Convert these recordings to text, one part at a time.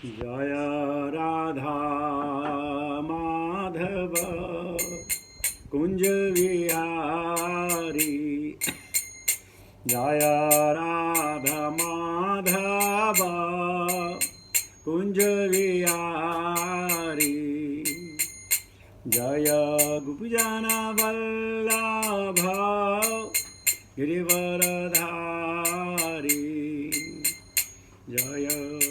जय राधा माधव कुंज विहारी। जय राधा माधव कुंज विहारी। जय गोपीजन वल्लभ गिरिवरधारी। जय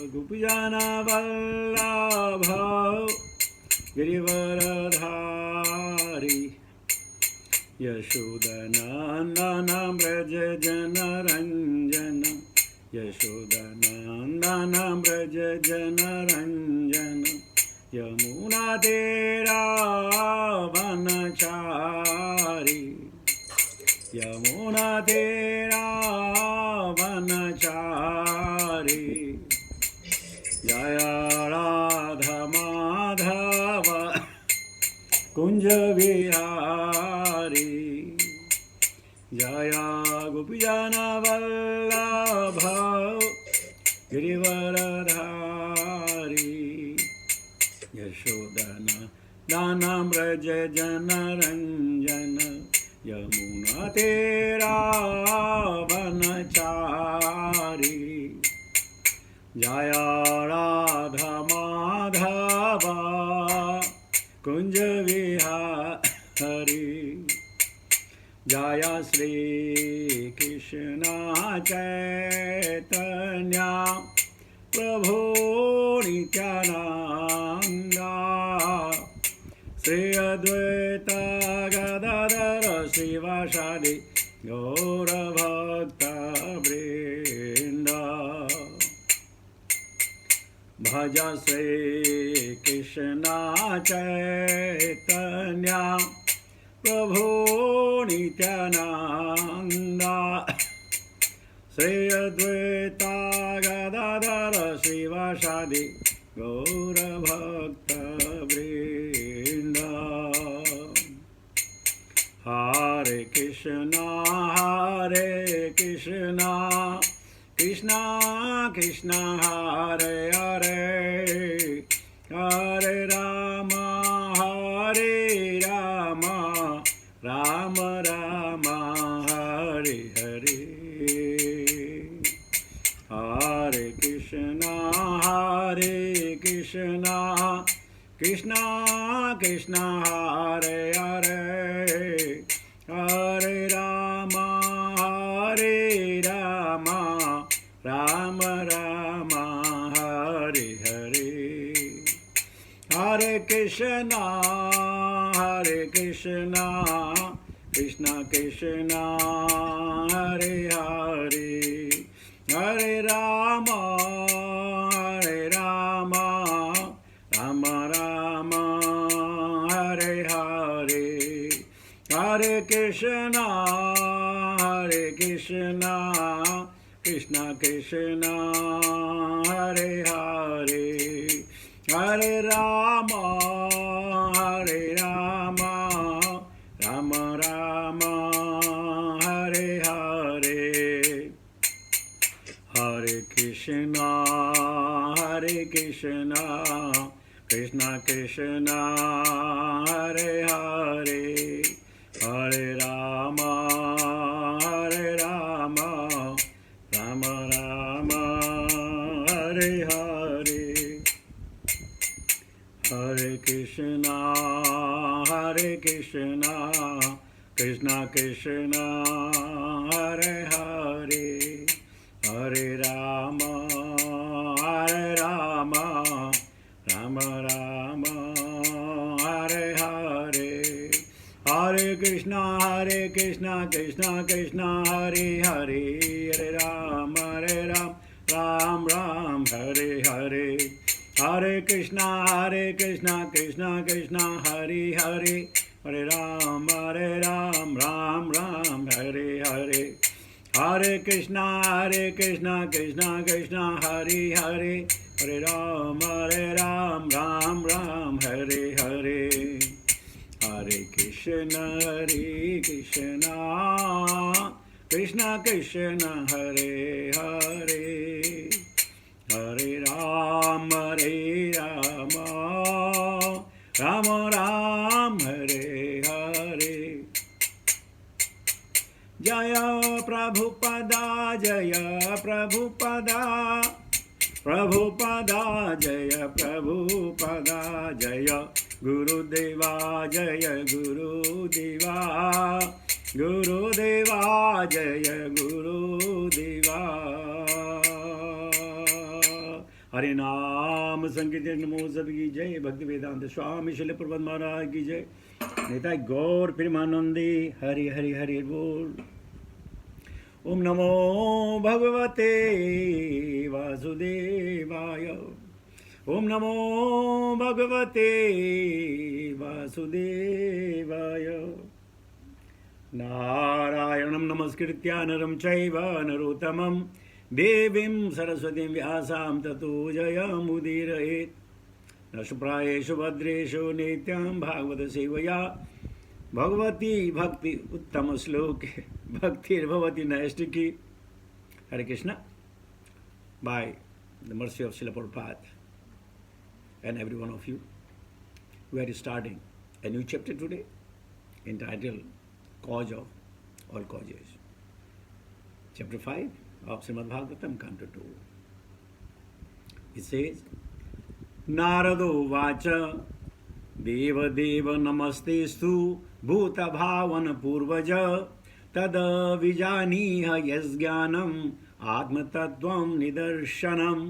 गोपीजन वल्लभ गिरिवरधारी। यशोदनंदन व्रज जनरंजन। यशोदनंदन व्रज जनरंजन। यमुना तेरा वनचारी। यमुना तेरा वनचारी। जय राधा माधव कुंज विहारी। जय गोपीजन वल्लभ गिरिवरधारी। यशोदनंदन व्रज जनरंजन। यमुना तेरा वनचारी। जय राधा माधव कुंज विहारी। जय श्री कृष्ण चैतन्य प्रभु नित्यानंद। श्री अद्वैत गदाधर शिवासादि गौरभक्तवृंद। भज श्री कृष्ण चैतन्य प्रभु नित्यानंद। श्री अद्वैत गदाधर शिवासादि गौरभक्तवृंद। हरे कृष्ण कृष्ण कृष्ण हरे हरे। हरे राम राम राम हरे हरे। हरे कृष्ण कृष्ण कृष्ण हरे हरे। हरे राम राम राम हरे हरे। हरे कृष्ण कृष्ण कृष्ण हरे हरे। हरे राम राम राम हरे हरे। हरे कृष्ण कृष्ण कृष्ण हरे हरे। हरे राम राम राम हरे हरे। हरे कृष्ण कृष्ण कृष्ण हरे हरे। हरे राम राम राम हरे हरे। हरे कृष्ण कृष्ण कृष्ण हरे हरे। हरे राम राम राम हरे हरे। हरे कृष्ण कृष्ण कृष्ण हरे हरे। हरे राम राम राम हरे हरे। हरे कृष्ण कृष्ण कृष्ण हरे हरे। हरे राम राम राम हरे हरे। हरे कृष्ण कृष्ण कृष्ण हरे हरे। हरे राम राम राम हरे हरे। हरे कृष्ण कृष्ण कृष्ण हरे हरे। हरे राम राम राम हरे हरे। जय प्रभुपदा जय प्रभुपदा, प्रभुपदा जय प्रभुपदा, जय गुरुदेवा जय गुरुदेवा, गुरुदेवा जय गुरुदेवा। हरे नाम संकीर्तन नमो सद्गुरु की जय। भक्ति वेदांत स्वामी श्रील प्रभुपाद महाराज की जय। नेता गौर प्रेमानंदी हरि हरि हरि बोल। ओम नमो भगवते वासुदेवाय, ओम नमो भगवते वासुदेवाय। नारायणं नमस्कृत्य नरं चैव नरोत्तमं, देवीं सरस्वतीं व्यासां ततो जयमुदीरयेत्। नष्टप्रायेषु भद्रेषु नित्यं भागवत सेवया, भगवती भक्ति उत्तम श्लोक भक्तिर्भवती नैष्टिकी। Hare Krishna. By the mercy of Srila Prabhupada and every one of you, we are starting a new chapter today entitled Cause of All Causes. Chapter 5 of Srimad Bhagavatam, Canto 2. It says, Narado Vacha Deva Deva Namastestu Bhuta Bhavan Purvaja Tad Vijaniha Yasgyanam Atma Tattvam Nidarshanam.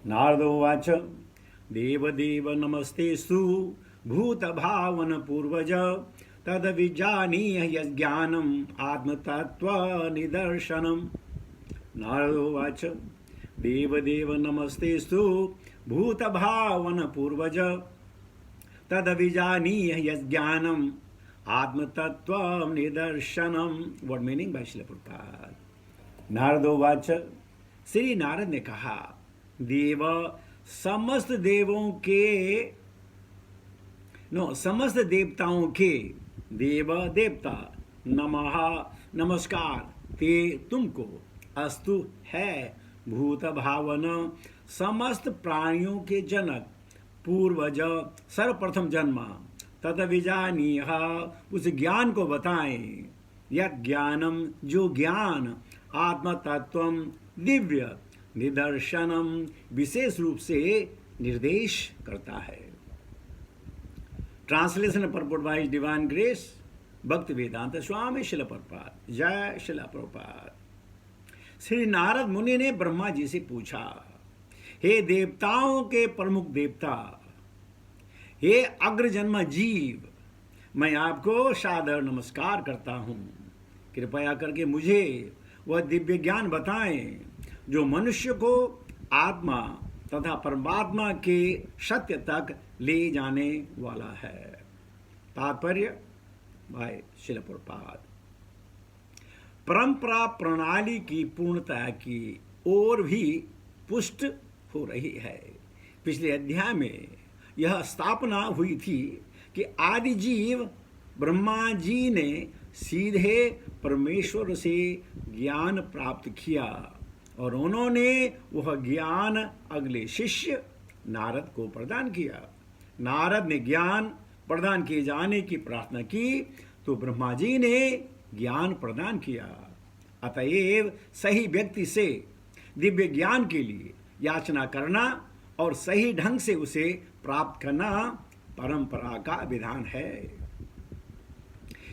Narado Vacha Deva Deva Namastestu Bhuta Bhavan Purvaja Tad Vijaniha Yasgyanam Atma Tattva Nidarshanam. Narado Vacha Deva Deva Namastestu Bhuta Bhavan Purvaja Tad Vijaniha Yasgyanam Atma Tattva Nidarshanam. What meaning by Srila Prabhupada? नारदो वाच, श्री नारद ने कहा, देव समस्त देवों के समस्त देवताओं के देव देवता नमः नमस्कार ते तुमको, अस्तु है, भूत भावन समस्त प्राणियों के जनक, पूर्वज सर्वप्रथम जन्मा, तद विजानीह उस ज्ञान को बताएं, यत् ज्ञानम जो ज्ञान, आत्म तत्वम दिव्य निदर्शनम विशेष रूप से निर्देश करता है। Translation purport bye divine grace भक्ति वेदांत स्वामी श्रील प्रभुपाद। जय श्रील प्रभुपाद। श्री नारद मुनि ने ब्रह्मा जी से पूछा, हे देवताओं के प्रमुख देवता, हे अग्रजन्म जीव, मैं आपको सादर नमस्कार करता हूं। कृपया करके मुझे वह दिव्य ज्ञान बताएं जो मनुष्य को आत्मा तथा परमात्मा के सत्य तक ले जाने वाला है। तात्पर्य भाई श्रील प्रभुपाद। परंपरा प्रणाली की पूर्णता की ओर भी पुष्ट हो रही है। पिछले अध्याय में यह स्थापना हुई थी कि आदि जीव ब्रह्मा जी ने सीधे परमेश्वर से ज्ञान प्राप्त किया और उन्होंने वह ज्ञान अगले शिष्य नारद को प्रदान किया। नारद ने ज्ञान प्रदान किए जाने की प्रार्थना की तो ब्रह्मा जी ने ज्ञान प्रदान किया। अतएव सही व्यक्ति से दिव्य ज्ञान के लिए याचना करना और सही ढंग से उसे प्राप्त करना परंपरा का विधान है।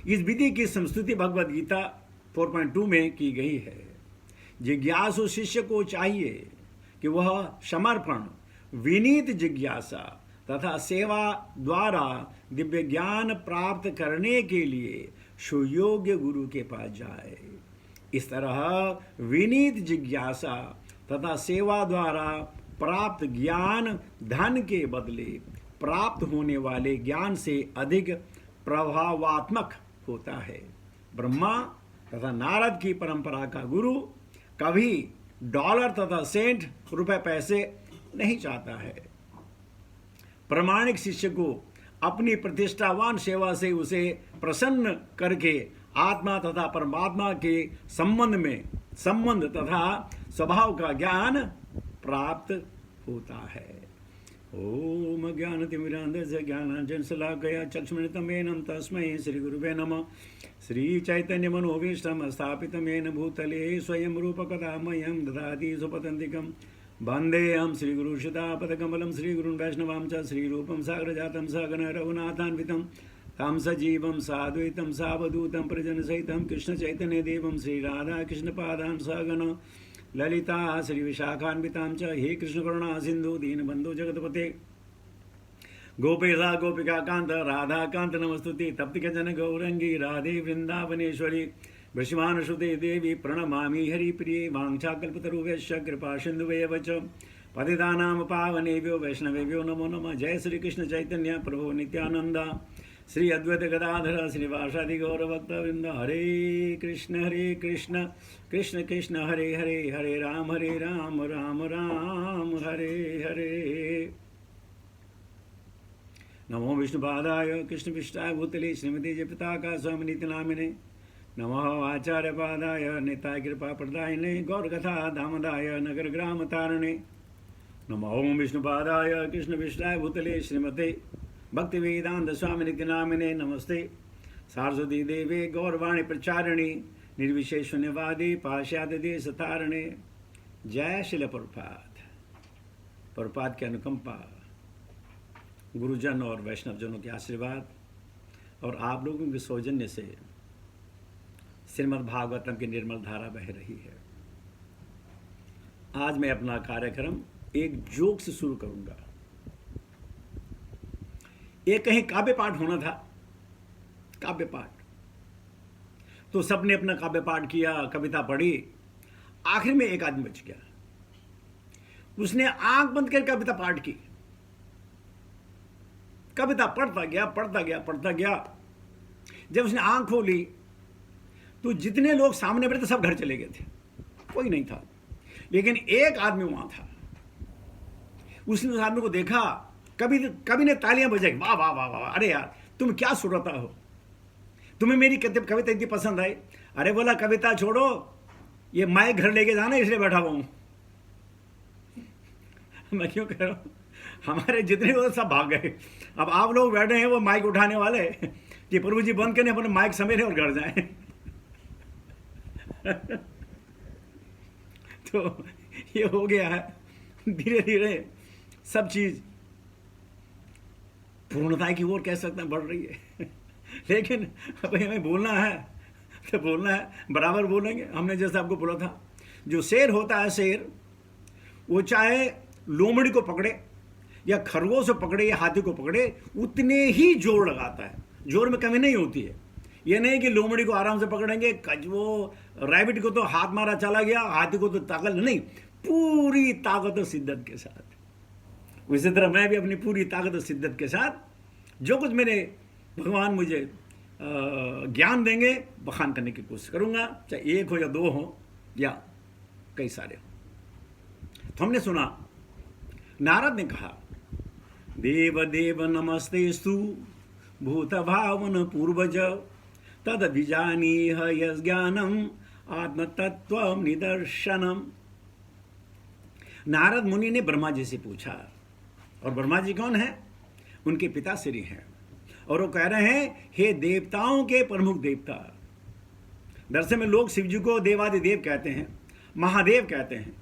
इस विधि की संस्तुति भगवद गीता 4.2 में की गई है। जिज्ञासु शिष्य को चाहिए कि वह समर्पण, विनीत जिज्ञासा तथा सेवा द्वारा दिव्य ज्ञान प्राप्त करने के लिए सुयोग्य गुरु के पास जाए। इस तरह विनीत जिज्ञासा तथा सेवा द्वारा प्राप्त ज्ञान धन के बदले प्राप्त होने वाले ज्ञान से अधिक प्रभावात्मक होता है। ब्रह्मा तथा नारद की परंपरा का गुरु कभी डॉलर तथा सेंट, रुपए पैसे नहीं चाहता है। प्रामाणिक शिष्य को अपनी प्रतिष्ठावान सेवा से उसे प्रसन्न करके आत्मा तथा परमात्मा के संबंध तथा स्वभाव का ज्ञान प्राप्त होता है। ओम ज्ञानतिमिरान्धस्य ज्ञानाञ्जनशलाकया चक्षुरुन्मिलितं तस्मै श्रीगुरुवे नमः। श्रीचैतन्यमनोभीष्टं स्थापितं येन भूतले स्वयं रूपकदा मह्यं ददाति स्वपदान्तिकं। वन्देऽहं श्रीगुरुश्रीयुतापदकमलं श्रीगुरून् वैष्णवां च श्रीरूपं साग्रजातं सहगण रघुनाथान्वितं तं सजीवं साद्वैतं सावधूतं परिजनसहितं कृष्णचैतन्यदेवं श्रीराधाकृष्णपादान् सहगण ललिता श्रीविशाखान्वितां च। हे कृष्णकरुणा सिन्धु दीनबन्धु जगत्पते गोपेशा गोपिकान्त राधाकान्त नमस्तुते। तप्तिकजन गौरंगी राधे वृन्दावनेश्वरी वृषभानुसुते देवी प्रणमामि हरिप्रिये। वाञ्छाकल्पतरुभ्यश्च कृपा सिन्धुभ्येव च पतितानां पावनेभ्यो वैष्णवेभ्यो नमो नमः। जय श्री कृष्ण चैतन्य प्रभु नित्यानंद श्री अद्वैत गदाधर श्रीवासादि गौरभक्तवृंद। हरे कृष्ण कृष्ण कृष्ण हरे हरे, हरे राम राम राम हरे हरे। नमो विष्णुपादाय कृष्णपृष्ठाय भूतले श्रीमती जयपताका स्वामी नित्यनामिने। नमः आचार्यपादाय निताय कृपाप्रदायिने गौरकथा दामदाय नगर ग्राम तारणे। नमो ओम विष्णुपादाय कृष्णपृष्ठाय भूतले श्रीमते भक्तिवेदांत स्वामी नित्यनामिने। नमस्ते सारस्वती देवे गौरवाणी प्रचारिणे निर्विशेष शून्यवादी पाश्चात्य देश तारणे। जय शिल प्रभुपाद की अनुकंपा, गुरुजन और वैष्णवजनों के आशीर्वाद और आप लोगों के सौजन्य से श्रीमद् भागवतम की निर्मल धारा बह रही है। आज मैं अपना कार्यक्रम एक जोक से शुरू करूंगा। एक कहीं काव्य पाठ होना था, काव्य पाठ, तो सबने अपना काव्य पाठ किया, कविता पढ़ी। आखिर में एक आदमी बच गया, उसने आंख बंद कर कविता पाठ की। कविता पढ़ता गया। जब उसने आंख खोली तो जितने लोग सामने बैठे थे सब घर चले गए थे, कोई नहीं था। लेकिन एक आदमी वहां था। उसने उस आदमी को देखा, कवि ने तालियां बजाई, वाह वाह वाह वाह, अरे यार तुम क्या सुरता हो, तुम्हें मेरी कविता इतनी पसंद आई। अरे बोला कविता छोड़ो, ये माइक घर लेके जाना इसलिए बैठा हुआ हूं। मैं क्यों कह रहा हूं, हमारे जितने लोग सब भाग गए। अब आप लोग बैठे हैं वो माइक उठाने वाले कि प्रभु जी बंद करें, अपने माइक समेटें और घर जाएं। तो ये हो गया है, धीरे धीरे सब चीज पूर्णता की ओर कह सकते हैं बढ़ रही है। लेकिन अब हमें बोलना है तो बोलना है, बराबर बोलेंगे। हमने जैसे आपको बोला था, जो शेर होता है शेर, वो चाहे लोमड़ी को पकड़े या खरगोश से पकड़े या हाथी को पकड़े, उतने ही जोर लगाता है, जोर में कमी नहीं होती है। ये नहीं कि लोमड़ी को आराम से पकड़ेंगे, वो रैबिट को तो हाथ मारा चला गया, हाथी को तो ताकत नहीं, पूरी ताकत और शिद्दत के साथ। उसी तरह मैं भी अपनी पूरी ताकत और शिद्दत के साथ जो कुछ मेरे भगवान मुझे ज्ञान देंगे बखान करने की कोशिश करूंगा, चाहे एक हो या दो हो या कई सारे हो। तो हमने सुना, नारद ने कहा, देव देव नमस्तेस्तु भूत भावन पूर्वज तद विजानीह यज्ञानम आत्मतत्व निदर्शनम। नारद मुनि ने ब्रह्मा जी से पूछा, और ब्रह्मा जी कौन है? उनके पिता श्री हैं, और वो कह रहे हैं, हे देवताओं के प्रमुख देवता। दरअसल में लोग शिव जी को देवादिदेव कहते हैं, महादेव कहते हैं,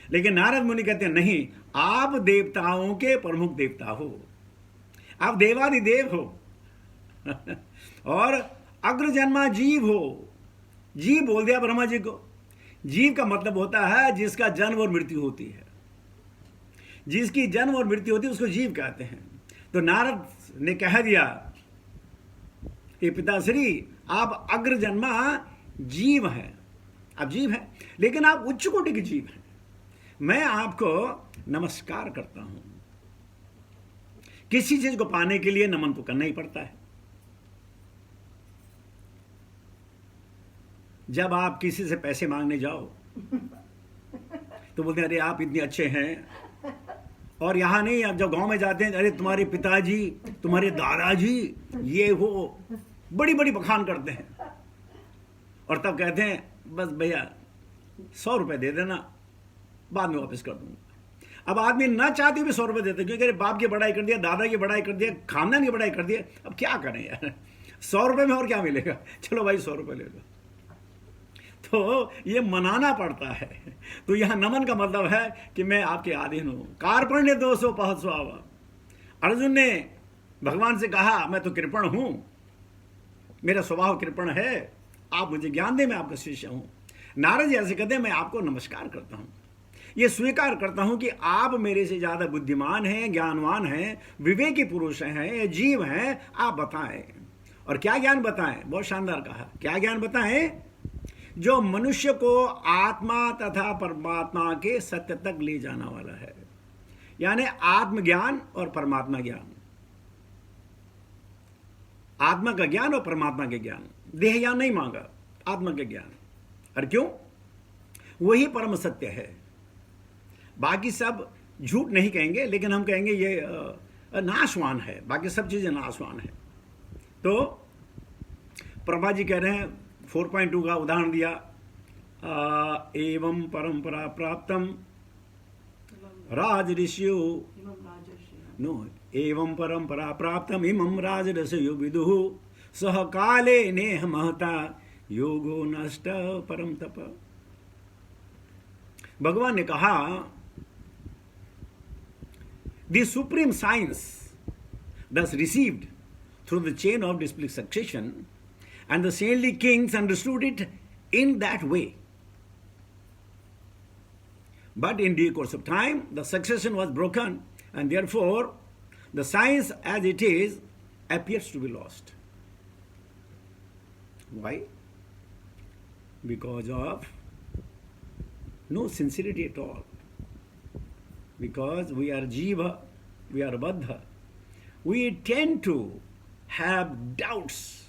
लेकिन नारद मुनि कहते हैं नहीं, आप देवताओं के प्रमुख देवता हो, आप देवादिदेव हो और अग्रजन्मा जीव हो। जीव बोल दिया ब्रह्मा जी को। जीव का मतलब होता है जिसका जन्म और मृत्यु होती है, जिसकी जन्म और मृत्यु होती है उसको जीव कहते हैं। तो नारद ने कह दिया कि पिताश्री, आप अग्रजन्मा जीव हैं, आप जीव हैं, लेकिन आप उच्च कोटि के जीव हैं। मैं आपको नमस्कार करता हूं। किसी चीज को पाने के लिए नमन तो करना ही पड़ता है। जब आप किसी से पैसे मांगने जाओ तो बोलते हैं, अरे आप इतने अच्छे हैं। और यहां नहीं, आप जब गांव में जाते हैं, अरे तुम्हारे पिताजी, तुम्हारे दादाजी, ये हो, बड़ी बड़ी बखान करते हैं। और तब कहते हैं, बस भैया 100 रुपए दे देना, बाद में वापस कर दूंगा। अब आदमी ना चाहते भी 100 रुपये देते, क्योंकि अरे बाप की बड़ाई कर दिया, दादा की बड़ाई कर दिया, खानदान की बड़ाई कर दिया, अब क्या करें यार, 100 रुपये में और क्या मिलेगा, चलो भाई 100 रुपये ले लो। तो ये मनाना पड़ता है। तो यहां नमन का मतलब है कि मैं आपके अधीन हूं। कार्पण्य दोषो पहस्वाव, अर्जुन ने भगवान से कहा मैं तो कृपण हूं, मेरा स्वभाव कृपण है, आप मुझे ज्ञान दे, मैं आपका शिष्य हूं। नारद जी ऐसे कहते हैं मैं आपको नमस्कार करता हूं, ये स्वीकार करता हूं कि आप मेरे से ज्यादा बुद्धिमान हैं, ज्ञानवान हैं, विवेकी पुरुष हैं, जीव हैं, आप बताएं। और क्या ज्ञान बताएं? बहुत शानदार कहा, क्या ज्ञान बताएं? जो मनुष्य को आत्मा तथा परमात्मा के सत्य तक ले जाना वाला है, यानी आत्मज्ञान और परमात्मा ज्ञान, आत्मा का ज्ञान और परमात्मा के ज्ञान। देह ज्ञान नहीं मांगा, आत्मा के ज्ञान। और क्यों? वही परम सत्य है। बाकी सब झूठ नहीं कहेंगे, लेकिन हम कहेंगे ये नाशवान है, बाकी सब चीजें नाशवान है। तो प्रभा जी कह रहे हैं 4.2 का उदाहरण दिया, एवं परंपरा प्राप्तम राज ऋषियो, नो, एवं परंपरा प्राप्तम इमं राज ऋषियो विदुः सह काले नेह महता योगो नष्ट परम तप। भगवान ने कहा the supreme science thus received through the chain of disciplic succession, and the saintly kings understood it in that way. But in due course of time, the succession was broken, and therefore the science as it is appears to be lost. Why? Because of no sincerity at all. Because we are jiva, we are baddha, we tend to have doubts.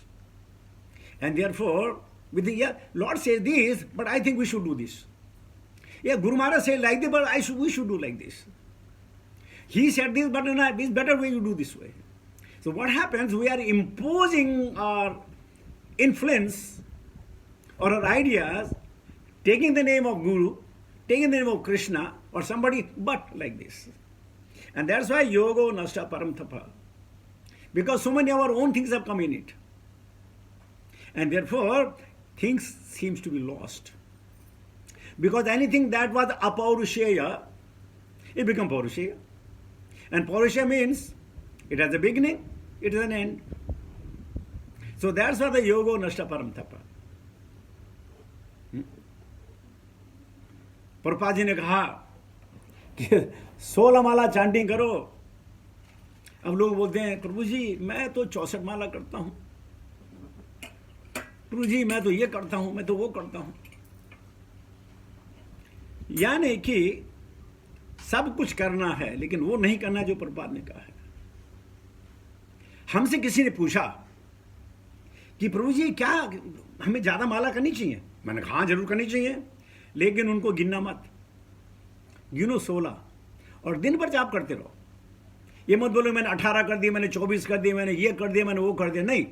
And therefore, we think, yeah, Lord says this, but I think we should do this. Yeah, Guru Maharaj said like this, but we should do like this. He said this, but no, this better way you do this way. So what happens? We are imposing our influence or our ideas, taking the name of Guru, taking the name of Krishna or somebody, but like this. And that's why yoga nasta param tapa. Because so many of our own things have come in it. And therefore, things seems to be lost. Because anything that was apaurushaya, it becomes paurusheya. And paurusheya means it has a beginning, it has an end. So that's why the yoga nasta param tapa. Prabhupada ji ने कहा कि 16 माला chanting करो। अब लोग बोलते हैं प्रभु जी मैं तो 64 माला करता हूं, प्रभु जी मैं तो ये करता हूं, मैं तो वो करता हूं। यानी कि सब कुछ करना है, लेकिन वो नहीं करना जो प्रभुपाद ने कहा है। हमसे किसी ने पूछा कि प्रभु जी क्या हमें ज्यादा माला करनी चाहिए? मैंने कहा हाँ जरूर करनी चाहिए, लेकिन उनको गिनना मत, गिनो 16 और दिन भर जाप करते रहो। ये मत बोलो मैंने 18 कर दिए, मैंने 24 कर दिए, मैंने ये कर दिया, मैंने वो कर दिया। नहीं,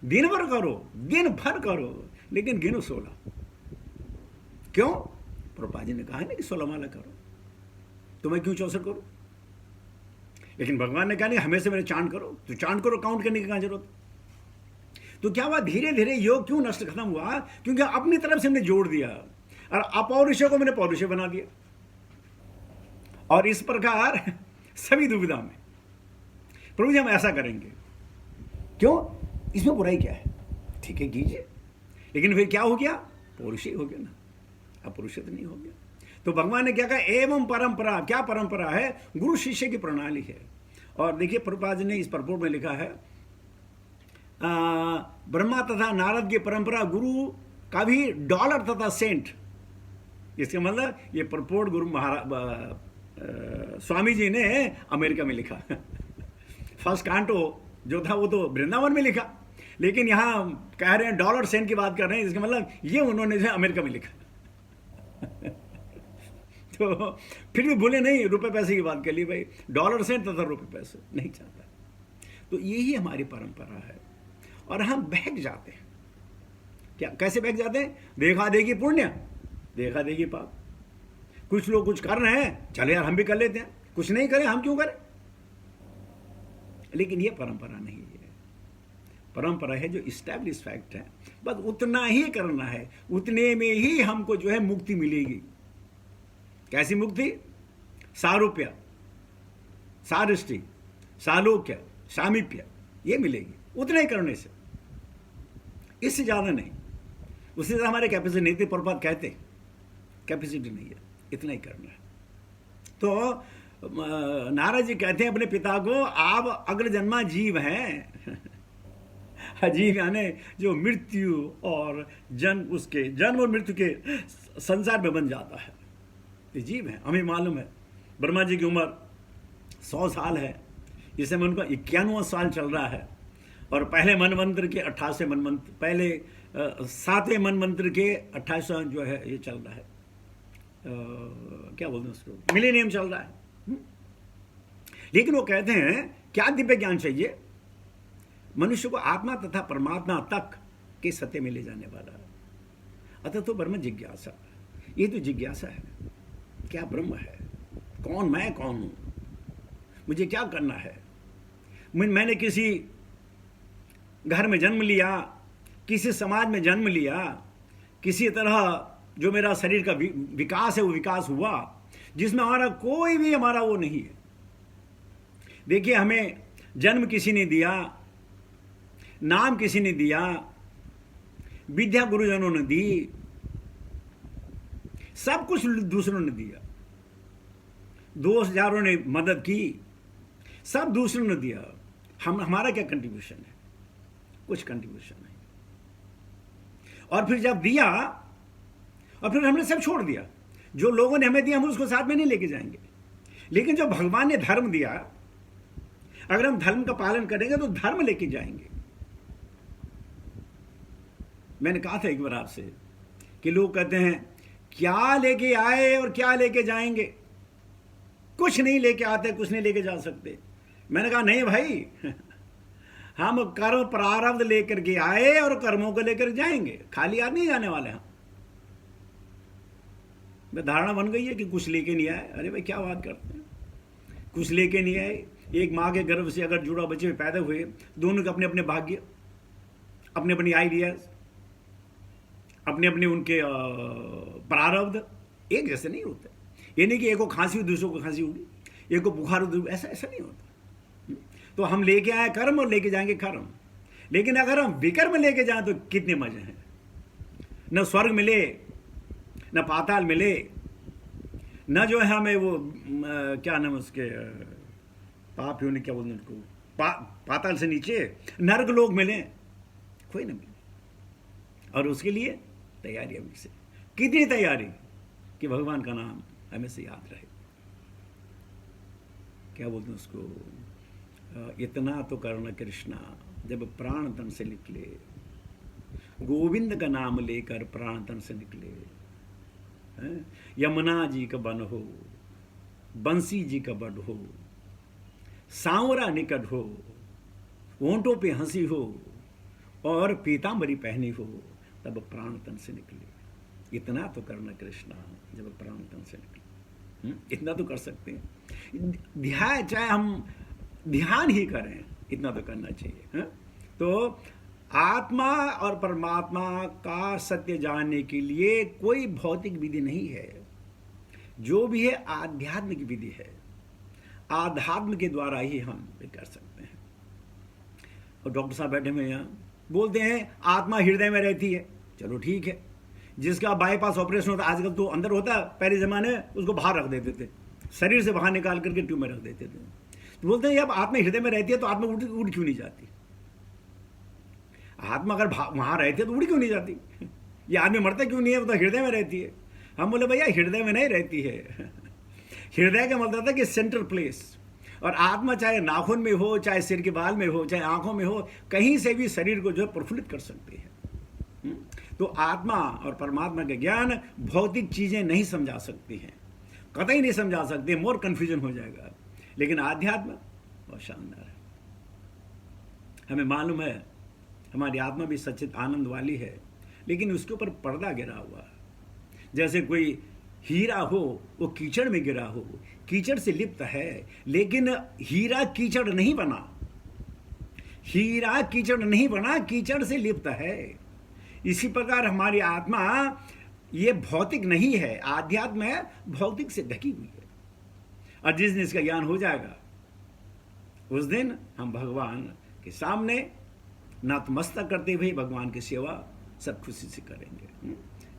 दिन भर करो, दिन भर करो, लेकिन गिनो 16। क्यों? प्रभुपाद जी ने कहा है ना कि 16 माला करो, तो मैं क्यों 64 करूं? लेकिन भगवान ने कहा नहीं हमें से मेरे चांट करो, तो चांट करो, काउंट करने की क्या जरूरत? तो क्या हुआ? धीरे धीरे योग क्यों नष्ट खत्म हुआ? क्योंकि अपनी तरफ से हमने जोड़ दिया और अपौरुषय को मैंने पौरुषय बना दिया। और इस प्रकार सभी दुविधा में। प्रभु जी हम ऐसा करेंगे, क्यों? इसमें बुराई क्या है? ठीक है कीजिए, लेकिन फिर क्या हो गया? पौरुषय हो गया ना, अपौरुषय तो नहीं हो गया। तो भगवान ने क्या कहा? एवं परंपरा। क्या परंपरा है? गुरु शिष्य की प्रणाली है। और देखिए प्रभुपाद जी ने इस परपोर्ट में लिखा है ब्रह्मा तथा नारद की परंपरा गुरु का भी डॉलर तथा सेंट। इसका मतलब ये परपोर्ट गुरु महाराज स्वामी जी ने अमेरिका में लिखा। फर्स्ट कांटो जो था वो तो वृंदावन में लिखा, लेकिन यहां कह रहे हैं डॉलर सेंट की बात कर रहे हैं, इसका मतलब ये उन्होंने जो अमेरिका में लिखा। तो फिर भी भूले नहीं, रुपए पैसे की बात कर ली भाई, डॉलर सेंट तथा रुपए पैसे नहीं चाहता। तो यही हमारी परंपरा है और हम बहक जाते हैं। क्या कैसे बहक जाते हैं? देखा देखी पुण्य, देखा देखी पाप। कुछ लोग कुछ कर रहे हैं, चले यार हम भी कर लेते हैं, कुछ नहीं करें हम क्यों करें। लेकिन ये परंपरा नहीं है। परंपरा है जो इस्टेब्लिश फैक्ट है, बस उतना ही करना है, उतने में ही हमको जो है मुक्ति मिलेगी। कैसी मुक्ति? सारूप्य, सारिष्टि, सालोक्य, सामीप्य, ये मिलेगी उतना ही करने से, इससे ज्यादा नहीं। उससे ज्यादा हमारे कैपेसिटी नहीं थी। प्रभुपाद कहते कैपेसिटी नहीं है, इतना ही करना है। तो नारद जी कहते हैं अपने पिता को, आप अग्र जन्मा जीव हैं। जीव यानी जो मृत्यु और जन्म, उसके जन्म और मृत्यु के संसार में बन जाता है, ये जीव है। हमें मालूम है ब्रह्मा जी की उम्र 100 साल है, इस समय उनका 91वां साल चल रहा है। और पहले मनवंतर के 28वें मनवंतर, पहले 7वें मनवंतर के 28वां जो है ये चल रहा है, क्या बोलते हैं उसको, मिलेनियम चल रहा है। लेकिन वो कहते हैं क्या दिव्य ज्ञान चाहिए? मनुष्य को आत्मा तथा परमात्मा तक के सत्य में ले जाने वाला। अतः तो ब्रह्म जिज्ञासा, ये तो जिज्ञासा है, क्या ब्रह्म है, कौन मैं कौन हूं, मुझे क्या करना है। मैंने किसी घर में जन्म लिया, किसी समाज में जन्म लिया, किसी तरह जो मेरा शरीर का विकास है वो विकास हुआ, जिसमें हमारा कोई भी हमारा वो नहीं है। देखिए, हमें जन्म किसी ने दिया, नाम किसी ने दिया, विद्या गुरुजनों ने दी, सब कुछ दूसरों ने दिया, दोस्तों ने मदद की, सब दूसरों ने दिया। हमारा क्या कंट्रीब्यूशन है? कुछ कंट्रीब्यूशन नहीं। और फिर जब दिया और फिर हमने सब छोड़ दिया, जो लोगों ने हमें दिया हम उसको साथ में नहीं लेके जाएंगे। लेकिन जो भगवान ने धर्म दिया, अगर हम धर्म का पालन करेंगे तो धर्म लेके जाएंगे। मैंने कहा था एक बार आपसे कि लोग कहते हैं क्या लेके आए और क्या लेके जाएंगे, कुछ नहीं लेके आते, कुछ नहीं लेके जा सकते। मैंने कहा नहीं भाई, हम कर्म प्रारब्ध लेकर के आए और कर्मों को लेकर जाएंगे, खाली हाथ नहीं जाने वाले हम। धारणा बन गई है कि कुछ लेके नहीं आए। अरे भाई क्या बात करते हैं, कुछ लेके नहीं आए। एक माँ के गर्भ से अगर जुड़ा बच्चे पैदा हुए, दोनों के अपने अपने भाग्य, अपने अपनी आइडियाज, अपने अपने उनके प्रारब्ध एक जैसे नहीं होते। ये नहीं कि एक को खांसी हुई दूसरों को खांसी होगी, एक को बुखार हो, ऐसा ऐसा नहीं होता। तो हम लेके आए कर्म और लेके जाएंगे कर्म। लेकिन अगर हम विकर्म लेके जाएं तो कितने मजे हैं। न स्वर्ग मिले, न पाताल मिले, न जो है हमें वो क्या नाम उसके पाप योनि क्या बोलते हैं उनको, पाताल से नीचे नर्क लोग मिले, कोई न मिले। और उसके लिए तैयारी अभी से, कितनी तैयारी कि भगवान का नाम हमें से याद रहे। क्या बोलते हैं उसको, इतना तो करना कृष्णा जब प्राण तन से निकले, गोविंद का नाम लेकर प्राण तन से निकले। यमुना जी का बन हो, बंसी जी का बड हो, सांवरा निकट हो, ओंठों पे हंसी हो और पीतांबरी पहनी हो, तब प्राण तन से निकले। इतना तो करना कृष्णा जब प्राण तन से निकले। इतना तो कर सकते हैं। ध्यान, चाहे हम ध्यान ही करें, इतना तो करना चाहिए। तो आत्मा और परमात्मा का सत्य जानने के लिए कोई भौतिक विधि नहीं है, जो भी है आध्यात्मिक विधि है। आध्यात्म के द्वारा ही हम ये कर सकते हैं। और डॉक्टर साहब बैठे हुए यहाँ बोलते हैं आत्मा हृदय में रहती है। चलो ठीक है, जिसका बाईपास ऑपरेशन होता है, आजकल तो अंदर होता है, पहले जमाने में उसको बाहर रख देते थे, शरीर से बाहर निकाल करके ट्यूब में रख देते थे। तो बोलते हैं अब आत्मा हृदय में रहती है तो आत्मा उड़ क्यों नहीं जाती? आत्मा अगर वहां रहती है तो उड़ क्यों नहीं जाती? ये आदमी मरता क्यों नहीं है? वो तो हृदय में रहती है। हम बोले भैया हृदय में नहीं रहती है। हृदय का मतलब था कि सेंट्रल प्लेस। और आत्मा चाहे नाखून में हो, चाहे सिर के बाल में हो, चाहे आंखों में हो, कहीं से भी शरीर को जो है प्रफुल्लित कर सकती है। तो आत्मा और परमात्मा के ज्ञान भौतिक चीजें नहीं समझा सकती हैं, कतई नहीं समझा सकती, मोर कंफ्यूजन हो जाएगा। लेकिन आध्यात्म बहुत शानदार है। हमें मालूम है हमारी आत्मा भी सच्चित आनंद वाली है, लेकिन उसके ऊपर पर्दा गिरा हुआ है। जैसे कोई हीरा हो वो कीचड़ में गिरा हो, कीचड़ से लिप्त है, लेकिन हीरा कीचड़ नहीं बना, हीरा कीचड़ नहीं बना, कीचड़ से लिप्त है। इसी प्रकार हमारी आत्मा ये भौतिक नहीं है, आध्यात्म है, भौतिक से ढकी हुई है। और जिस दिन इसका ज्ञान हो जाएगा उस दिन हम भगवान के सामने नतमस्तक करते हुए भगवान की सेवा सब खुशी से करेंगे।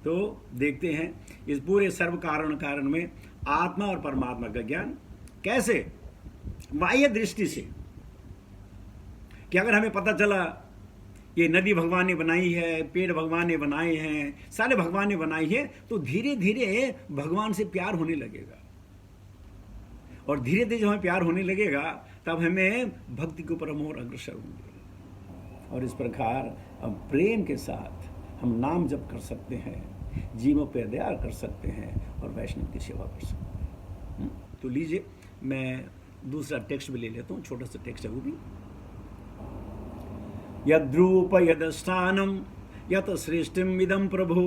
तो देखते हैं इस पूरे सर्व कारण में आत्मा और परमात्मा का ज्ञान कैसे, बाह्य दृष्टि से, कि अगर हमें पता चला ये नदी भगवान ने बनाई है, पेड़ भगवान ने बनाए हैं, सारे भगवान ने बनाई है, तो धीरे धीरे भगवान से प्यार होने लगेगा। और धीरे धीरे जब हमें प्यार होने लगेगा तब हमें भक्ति के ऊपर हम और अग्रसर होंगे। और इस प्रकार हम प्रेम के साथ हम नाम जप कर सकते हैं, जीवों पर दया कर सकते हैं और वैष्णव की सेवा कर सकते हैं। तो लीजिए मैं दूसरा टेक्स्ट भी ले लेता हूँ, छोटा सा टेक्स्ट है वो भी। यद्रूप यदस्थानम यत सृष्टिम इदम प्रभु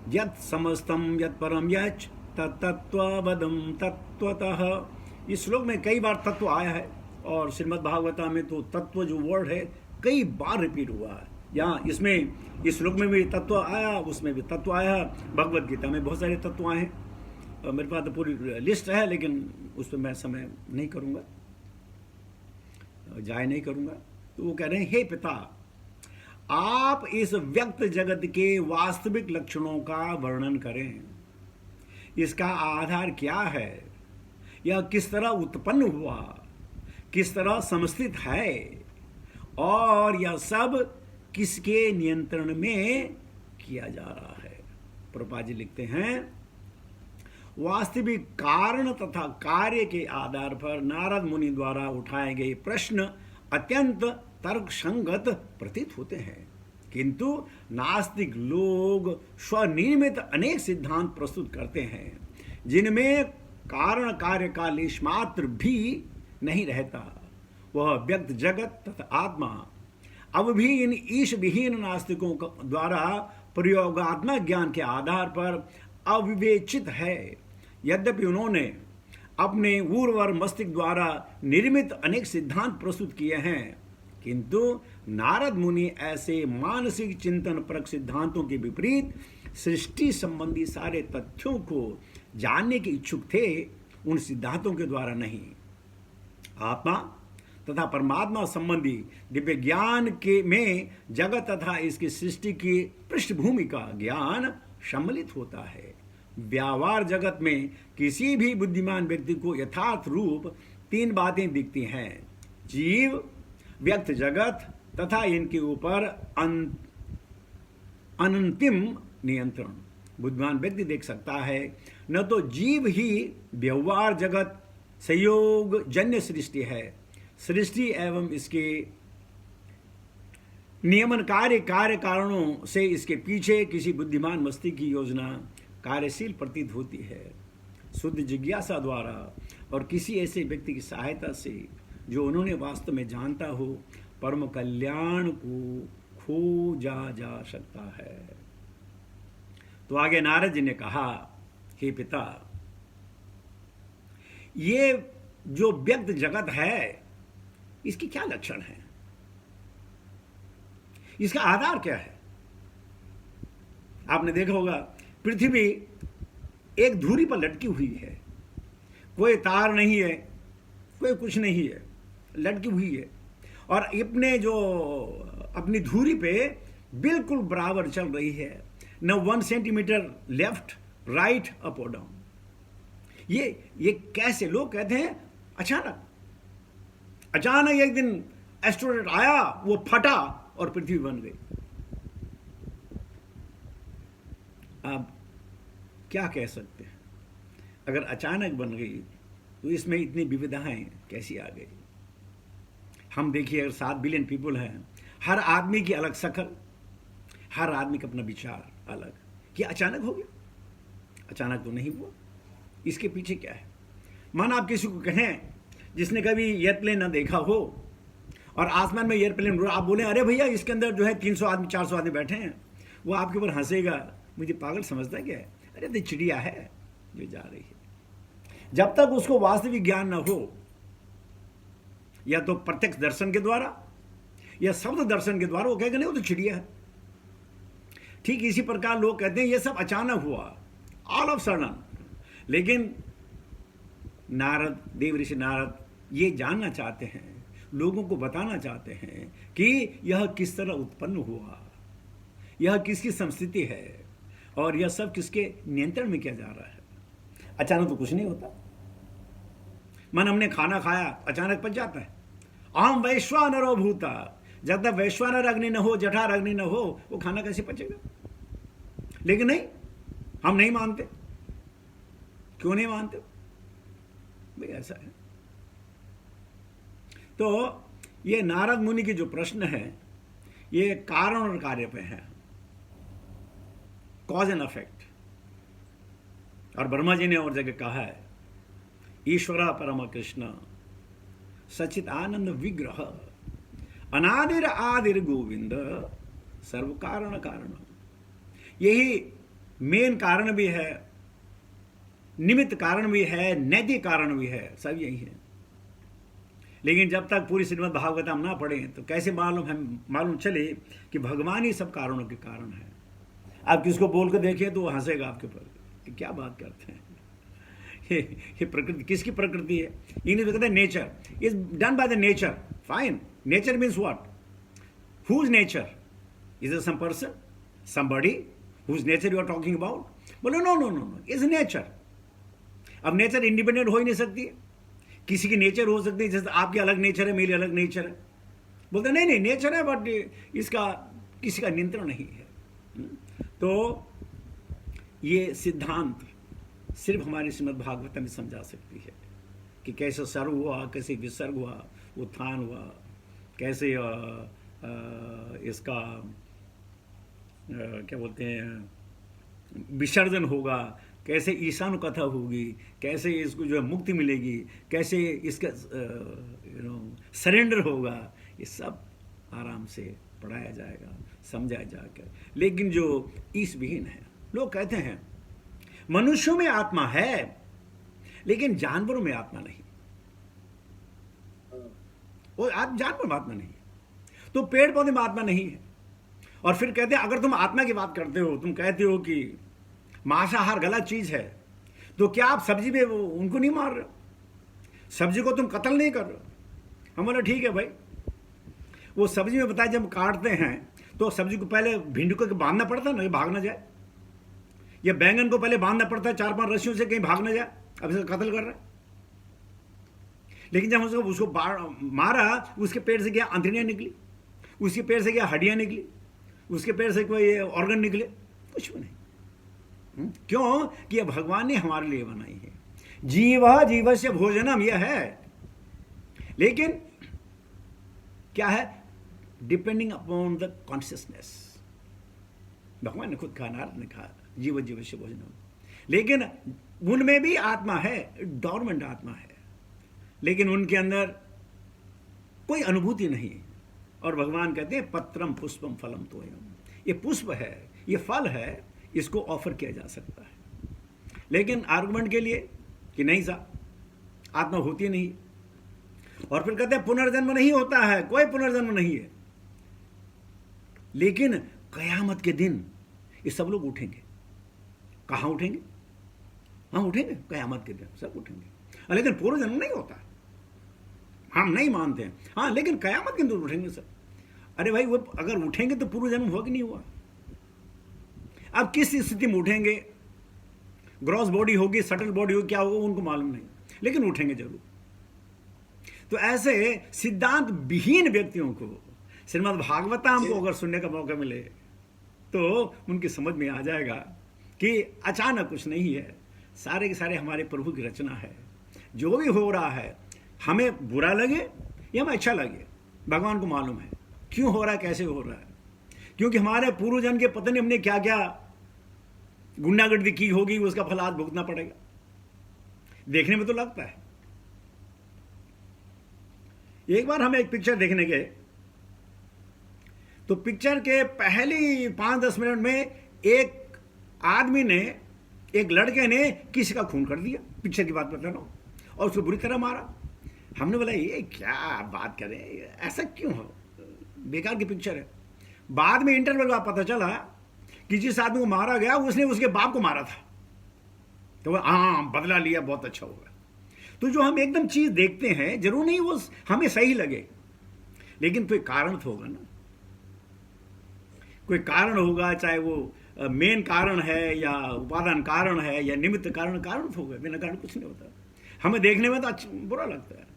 यत समस्तम यत परम यच तत्त्ववदम तत्वतः। इस श्लोक में कई बार तत्व आया है और श्रीमद् भागवता में तो तत्व जो वर्ड है कई बार रिपीट हुआ है। यहाँ इसमें इस श्लोक में भी तत्व आया, उसमें भी तत्व आया, भगवद गीता में बहुत सारे तत्व आए हैं। मेरे पास तो पूरी लिस्ट है लेकिन उस पर मैं समय नहीं करूँगा, जाय नहीं करूँगा। तो वो कह रहे हैं, हे पिता, आप इस व्यक्त जगत के वास्तविक लक्षणों का वर्णन करें। इसका आधार क्या है, यह किस तरह उत्पन्न हुआ, किस तरह समस्थित है, और यह सब किसके नियंत्रण में किया जा रहा है। प्रभुपाद जी लिखते हैं, वास्तविक कारण तथा कार्य के आधार पर नारद मुनि द्वारा उठाए गए प्रश्न अत्यंत तर्कसंगत प्रतीत होते हैं, किंतु नास्तिक लोग स्वनिर्मित अनेक सिद्धांत प्रस्तुत करते हैं जिनमें कारण कार्य का लेश मात्र भी नहीं रहता। वह व्यक्त जगत तथा आत्मा अब भी इन ईश विहीन नास्तिकों द्वारा प्रयोगात्मक ज्ञान के आधार पर अविवेचित है। यद्यपि उन्होंने अपने उर्वर मस्तिष्क द्वारा निर्मित अनेक सिद्धांत प्रस्तुत किए हैं, किंतु नारद मुनि ऐसे मानसिक चिंतन परक सिद्धांतों के विपरीत सृष्टि संबंधी सारे तथ्यों को जानने के इच्छुक थे, उन सिद्धांतों के द्वारा नहीं। आत्मा तथा परमात्मा संबंधी दिव्य ज्ञान के में जगत तथा इसकी सृष्टि की पृष्ठभूमि का ज्ञान सम्मिलित होता है। व्यवहार जगत में किसी भी बुद्धिमान व्यक्ति को यथार्थ रूप तीन बातें दिखती हैं: जीव, व्यक्त जगत तथा इनके ऊपर अनंतिम नियंत्रण। बुद्धिमान व्यक्ति देख सकता है न तो जीव ही व्यवहार जगत संयोग जन्य सृष्टि है, सृष्टि एवं इसके नियमन कार्य कारणों से इसके पीछे किसी बुद्धिमान मस्तिष्क की योजना कार्यशील प्रतीत होती है। शुद्ध जिज्ञासा द्वारा और किसी ऐसे व्यक्ति की सहायता से जो उन्होंने वास्तव में जानता हो, परम कल्याण को खोजा जा सकता है। तो आगे नारद जी ने कहा, हे पिता, ये जो व्यक्त जगत है इसकी क्या लक्षण है, इसका आधार क्या है? आपने देखा होगा पृथ्वी एक धुरी पर लटकी हुई है, कोई तार नहीं है, कोई कुछ नहीं है, लटकी हुई है और अपनी धुरी पे बिल्कुल बराबर चल रही है, न 1 सेंटीमीटर लेफ्ट राइट अप और डाउन। ये कैसे? लोग कहते हैं अचानक एक दिन एस्ट्रोनॉट आया, वो फटा और पृथ्वी बन गई। आप क्या कह सकते हैं? अगर अचानक बन गई तो इसमें इतनी विविधताएं कैसी आ गई? हम देखिए, अगर 7 बिलियन पीपल हैं, हर आदमी की अलग शक्ल, हर आदमी का अपना विचार अलग। क्या अचानक हो गया? अचानक तो नहीं हुआ। इसके पीछे क्या है? मान आप किसी को कहें जिसने कभी एयरप्लेन ना देखा हो और आसमान में एयरप्लेन, आप बोले अरे भैया इसके अंदर जो है 300 आदमी 400 आदमी बैठे हैं, वो आपके ऊपर हंसेगा, मुझे पागल समझता है क्या है? अरे तो चिड़िया है, जो जा रही है। जब तक उसको वास्तविक ज्ञान न हो, या तो प्रत्यक्ष दर्शन के द्वारा या शब्द दर्शन के द्वारा, वो कहेगा नहीं वो तो चिड़िया है। ठीक इसी प्रकार लोग कहते हैं ये सब अचानक हुआ, ऑल ऑफ सडन। लेकिन नारद, देव ऋषि नारद ये जानना चाहते हैं, लोगों को बताना चाहते हैं कि यह किस तरह उत्पन्न हुआ, यह किसकी संस्कृति है, और यह सब किसके नियंत्रण में किया जा रहा है। अचानक तो कुछ नहीं होता। मन हमने खाना खाया, अचानक पच जाता है। अहम वैश्वानरो भूता, जब तक वैश्वानर अग्नि न हो, जठार अग्नि न हो, वो खाना कैसे पचेगा। लेकिन नहीं, हम नहीं मानते। क्यों नहीं मानते भाई? ऐसा है। तो ये नारद मुनि की जो प्रश्न है, ये कारण और कार्य पे है, कॉज एंड इफेक्ट। और ब्रह्मा जी ने और जगह कहा है, ईश्वरा परम कृष्ण सचित आनंद विग्रह अनादिर आदिर गोविंद सर्व कारण कारण। यही मेन कारण भी है, निमित्त कारण भी है, नैतिक कारण भी है, सब यही है। लेकिन जब तक पूरी श्रीमद् भागवतम ना पढ़ें तो कैसे मालूम चले कि भगवान ही सब कारणों के कारण है। आप किसको बोल कर देखें तो वो हंसेगा आपके ऊपर कि क्या बात करते हैं, ये प्रकृति किसकी प्रकृति है। इंग्लिश में कहते हैं nature is done by the nature. Fine, nature means what? Whose nature? Is it some person, somebody whose nature you are talking about? बोलो no no no no, is nature. अब नेचर इंडिपेंडेंट हो ही नहीं सकती है। किसी की nature हो सकती है, जैसे आपकी अलग नेचर है, मेरी अलग नेचर है। बोलते नहीं नहीं नेचर है, बट इसका किसी का नियंत्रण नहीं है। तो ये सिद्धांत सिर्फ हमारी श्रीमद् भागवत में समझा सकती है कि कैसे सर्व हुआ, कैसे विसर्ग हुआ, उत्थान हुआ, कैसे इसका क्या बोलते हैं विसर्जन होगा, कैसे ईशानु कथा होगी, कैसे इसको जो है मुक्ति मिलेगी, कैसे इसका सरेंडर होगा, ये सब आराम से पढ़ाया जाएगा, समझाया जाएगा। लेकिन जो ईश विहीन है, लोग कहते हैं मनुष्यों में आत्मा है लेकिन जानवरों में आत्मा नहीं, वो जानवर में आत्मा नहीं है, तो पेड़ पौधे में आत्मा नहीं है। और फिर कहते हैं अगर तुम आत्मा की बात करते हो, तुम कहते हो कि मांसाहार गलत चीज है, तो क्या आप सब्जी में उनको नहीं मार रहे हो? सब्जी को तुम कत्ल नहीं कर रहे हो? हम बोले ठीक है भाई। वो सब्जी में बताया जब काटते हैं तो सब्जी को पहले भिंडी को बांधना पड़ता है ना, ये भाग ना जाए, या बैंगन को पहले बांधना पड़ता है 4-5 रस्सियों से, कहीं भाग ना जाए, अब इसको कत्ल कर रहा है। लेकिन जब उसको मारा, उसके पेट से क्या अंतड़ियां निकली, उसके पेट से क्या हड्डियां निकली, उसके पेट से कोई ऑर्गन निकले? कुछ भी नहीं। क्यों? कि यह भगवान ने हमारे लिए बनाई है। जीवस्य भोजनम यह है, लेकिन क्या है? Depending upon the consciousness. भगवान ने खुद कहा, नारद ने कहा जीवस्य भोजनम। लेकिन उनमें भी आत्मा है, डॉर्मेंट आत्मा है, लेकिन उनके अंदर कोई अनुभूति नहीं। और भगवान कहते हैं पत्रम पुष्पम फलम तोयम, ये पुष्प है, ये फल है, इसको ऑफर किया जा सकता है। लेकिन आर्गुमेंट के लिए कि नहीं साहब आत्मा होती नहीं। और फिर कहते हैं पुनर्जन्म नहीं होता है, कोई पुनर्जन्म नहीं है। लेकिन कयामत के दिन ये सब लोग उठेंगे। कहाँ उठेंगे? हम उठेंगे कयामत के दिन, सब उठेंगे। लेकिन पूर्व जन्म नहीं होता, हम नहीं मानते हैं। हाँ, लेकिन कयामत के दिन उठेंगे सब। अरे भाई, वो अगर उठेंगे तो पूर्व जन्म हुआ कि नहीं हुआ? अब किस स्थिति में उठेंगे, ग्रॉस बॉडी होगी, सटल बॉडी होगी, क्या होगा उनको मालूम नहीं, लेकिन उठेंगे जरूर। तो ऐसे सिद्धांत विहीन व्यक्तियों को श्रीमद् भागवतम को अगर सुनने का मौका मिले तो उनकी समझ में आ जाएगा कि अचानक कुछ नहीं है, सारे के सारे हमारे प्रभु की रचना है। जो भी हो रहा है, हमें बुरा लगे या हमें अच्छा लगे, भगवान को मालूम है क्यों हो रहा है, कैसे हो रहा है। क्योंकि हमारे पूर्वजन के पता नहीं हमने क्या क्या गुंडागर्दी की होगी, उसका फल आज भुगतना पड़ेगा। देखने में तो लगता है। एक बार हम एक पिक्चर देखने गए, तो पिक्चर के पहली 5-10 मिनट में एक आदमी ने एक लड़के ने किसी का खून कर दिया, पिक्चर की बात बता रहा हूँ, और उसको बुरी तरह मारा। हमने बोला ये क्या बात करें, ऐसा क्यों हो, बेकार की पिक्चर है। बाद में इंटरवल का पता चला कि जिस आदमी को मारा गया उसने उसके बाप को मारा था। तो हाँ, बदला लिया, बहुत अच्छा होगा। तो जो हम एकदम चीज देखते हैं, जरूर नहीं वो हमें सही लगे, लेकिन कोई कारण तो होगा ना, कोई कारण होगा, चाहे वो मेन कारण है या उपादान कारण है या निमित्त कारण, कारण तो होगा, बिना कारण कुछ नहीं होता। हमें देखने में तो बुरा लगता है,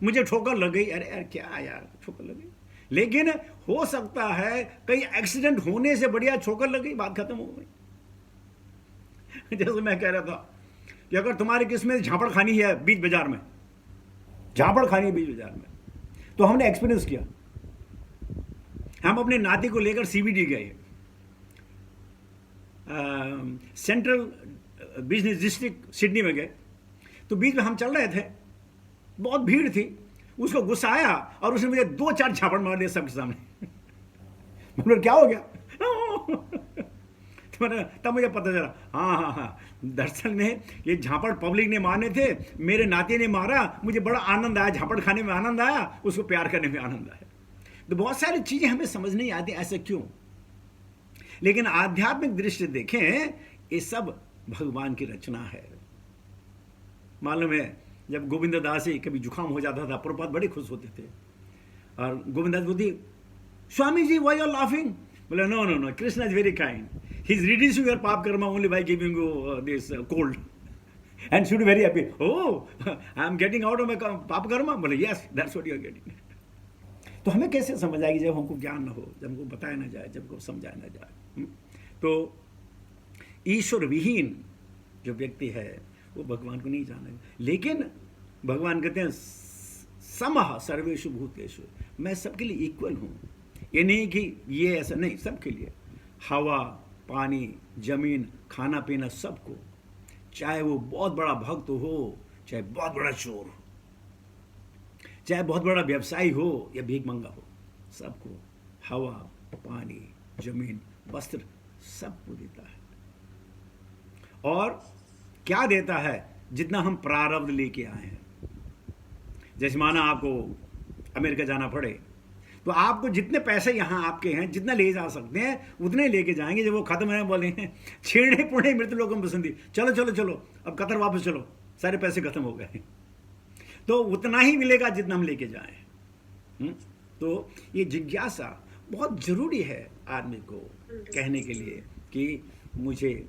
मुझे ठोकर लग गई, अरे यार क्या यार ठोकर लग गई, लेकिन हो सकता है कहीं एक्सीडेंट होने से बढ़िया ठोकर लग गई, बात खत्म हो गई। जैसे मैं कह रहा था कि अगर तुम्हारी किस्मत झापड़ खानी है बीच बाजार में, झापड़ खानी है बीच बाजार में, तो हमने एक्सपीरियंस किया। हम अपने नाती को लेकर सीबीडी गए, सेंट्रल बिजनेस डिस्ट्रिक्ट सिडनी में गए। तो बीच में हम चल रहे थे, बहुत भीड़ थी, उसको गुस्सा आया और उसने मुझे 2-4 झापड़ मार दिया सबके सामने। मतलब क्या हो गया? तब मुझे पता चला, हाँ हाँ हाँ, दरअसल में ये झापड़ पब्लिक ने मारने थे, मेरे नाते ने मारा, मुझे बड़ा आनंद आया, झापड़ खाने में आनंद आया, उसको प्यार करने में आनंद आया। तो बहुत सारी चीजें हमें समझ नहीं आती, ऐसा क्यों? लेकिन आध्यात्मिक दृष्टि देखें, ये सब भगवान की रचना है। मालूम है, जब गोविंद दास जी कभी जुकाम हो जाता था, प्रभुपाद बड़े खुश होते थे, और गोविंद दास बोलती, Swami ji why you are laughing? बोले no no no, Krishna is very kind, he is reducing your paap karma only by giving you this cold and should very happy. Oh, I am getting out of my paap karma? बोले yes, that's what you are getting. तो हमें कैसे समझ आएगी जब हमको ज्ञान न हो, जब हमको बताया ना जाए, जब हमको समझाया ना जाए? तो ईश्वर विहीन जो व्यक्ति है वो भगवान को नहीं जानेगा। लेकिन भगवान कहते हैं समः सर्वेषु भूतेषु, मैं सबके लिए इक्वल हूँ। ये नहीं कि ये ऐसा नहीं, सबके लिए, हवा, पानी, जमीन, खाना पीना, सबको, चाहे वो बहुत बड़ा भक्त हो, चाहे बहुत बड़ा चोर हो, चाहे बहुत बड़ा व्यवसायी हो या भीख मंगा हो, सबको हवा, पानी, जमीन, वस्त्र सबको देता है। और क्या देता है? जितना हम प्रारब्ध लेके आए हैं। जैसे माना आपको अमेरिका जाना पड़े, तो आपको जितने पैसे यहाँ आपके हैं, जितना ले जा सकते हैं उतने लेके जाएंगे। जब वो खत्म है, बोले छेड़े पुणे मृत लोगों में पसंदी, चलो चलो चलो अब कतर वापस चलो, सारे पैसे खत्म हो गए। तो उतना ही मिलेगा जितना हम लेके जाएं। तो ये जिज्ञासा बहुत जरूरी है आदमी को कहने के लिए कि मुझे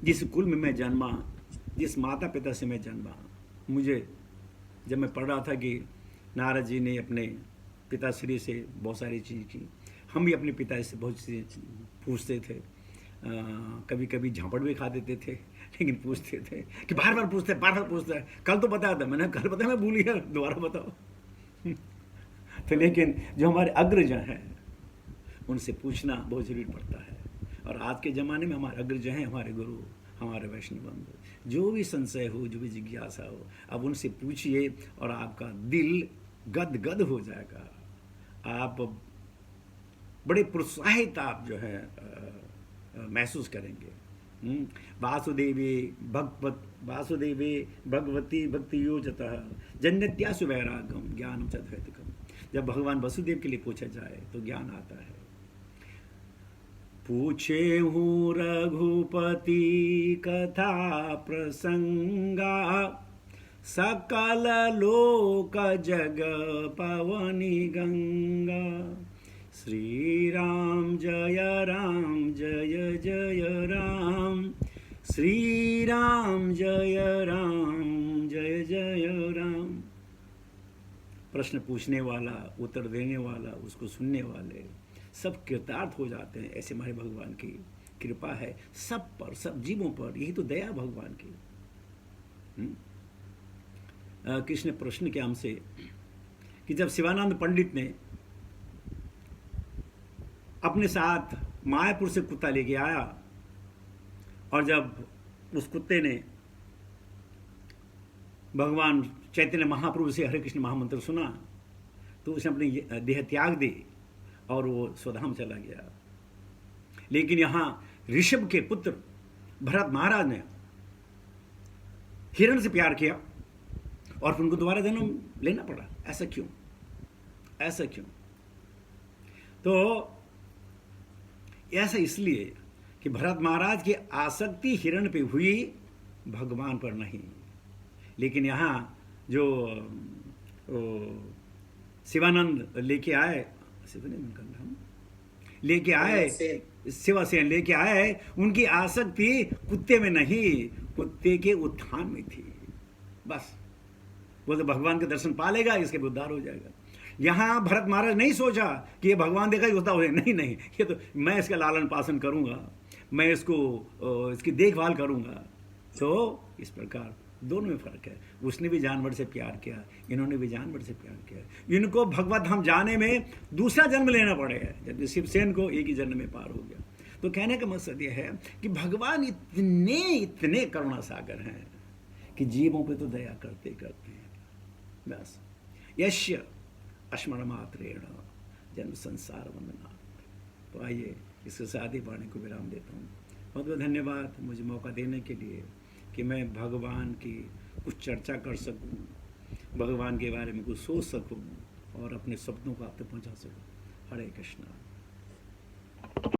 जिस कुल में मैं जन्मा, जिस माता पिता से मैं जन्मा, मुझे जब मैं पढ़ रहा था कि नारद जी ने अपने पिताश्री से बहुत सारी चीज़ की, हम भी अपने पिता से बहुत सी पूछते थे, कभी कभी झापड़ भी खा देते थे, लेकिन पूछते थे कि बार बार पूछते। कल तो बताया था मैंने, कल बताया, मैं भूल गया, दोबारा बताओ। तो लेकिन जो हमारे अग्रज हैं उनसे पूछना बहुत जरूरी पड़ता है। और आज के ज़माने में हमारे अग्रज हैं, हमारे गुरु, हमारे वैष्णव बंधु, जो भी संशय हो, जो भी जिज्ञासा हो, अब उनसे पूछिए और आपका दिल गद गद हो जाएगा। आप बड़े प्रोत्साहित आप जो है महसूस करेंगे। वासुदेवी भगवती भक्ति योजतः जन्नत्यासु वैरागम ज्ञानम तद्वैतकम। जब भगवान वसुदेव के लिए पूछा जाए तो ज्ञान आता है। पूछे हूँ रघुपति कथा प्रसंगा, सकल लोक जग पवनी गंगा। श्री राम जय जय राम, श्री राम जय जय राम। प्रश्न पूछने वाला, उत्तर देने वाला, उसको सुनने वाले सब कृतार्थ हो जाते हैं। ऐसे हमारे भगवान की कृपा है सब पर, सब जीवों पर। यही तो दया भगवान की। कृष्ण ने प्रश्न किया हमसे कि जब शिवानंद पंडित ने अपने साथ मायापुर से कुत्ता लेके आया, और जब उस कुत्ते ने भगवान चैतन्य महाप्रभु से हरे कृष्ण महामंत्र सुना, तो उसने अपनी देह त्याग दी और वो स्वधाम चला गया। लेकिन यहाँ ऋषभ के पुत्र भरत महाराज ने हिरण से प्यार किया और फिर उनको दोबारा जन्म लेना पड़ा। ऐसा क्यों? ऐसा क्यों? तो ऐसा इसलिए कि भरत महाराज की आसक्ति हिरण पे हुई, भगवान पर नहीं। लेकिन यहाँ जो शिवानंद लेके आए, शिवसेन लेके आए, उनकी आसक्ति कुत्ते में नहीं, कुत्ते के उत्थान में थी। बस वो तो भगवान के दर्शन पा लेगा, इसके भी उद्धार हो जाएगा। यहाँ भरत महाराज नहीं सोचा कि ये भगवान देखा उद्धार हो जाएगा, नहीं नहीं, ये तो मैं इसका लालन पालन करूंगा, मैं इसको इसकी देखभाल करूंगा। तो इस प्रकार दोनों में फर्क है। उसने भी जानवर से प्यार किया, इन्होंने भी जानवर से प्यार किया। इनको भगवत धाम जाने में दूसरा जन्म लेना पड़ेगा, जबकि शिवसेन को एक ही जन्म में पार हो गया। तो कहने का मकसद यह है कि भगवान इतने इतने करुणा सागर हैं कि जीवों पे तो दया करते करते हैं। बस यश्य अस्मरण मात्रेण जन्म संसार वंदना। तो आइए इसके साथ ही वाणी को विराम देता हूँ। बहुत बहुत धन्यवाद मुझे मौका देने के लिए कि मैं भगवान की कुछ चर्चा कर सकूं, भगवान के बारे में कुछ सोच सकूं और अपने सपनों को आप तक पहुंचा सकूं। हरे कृष्णा।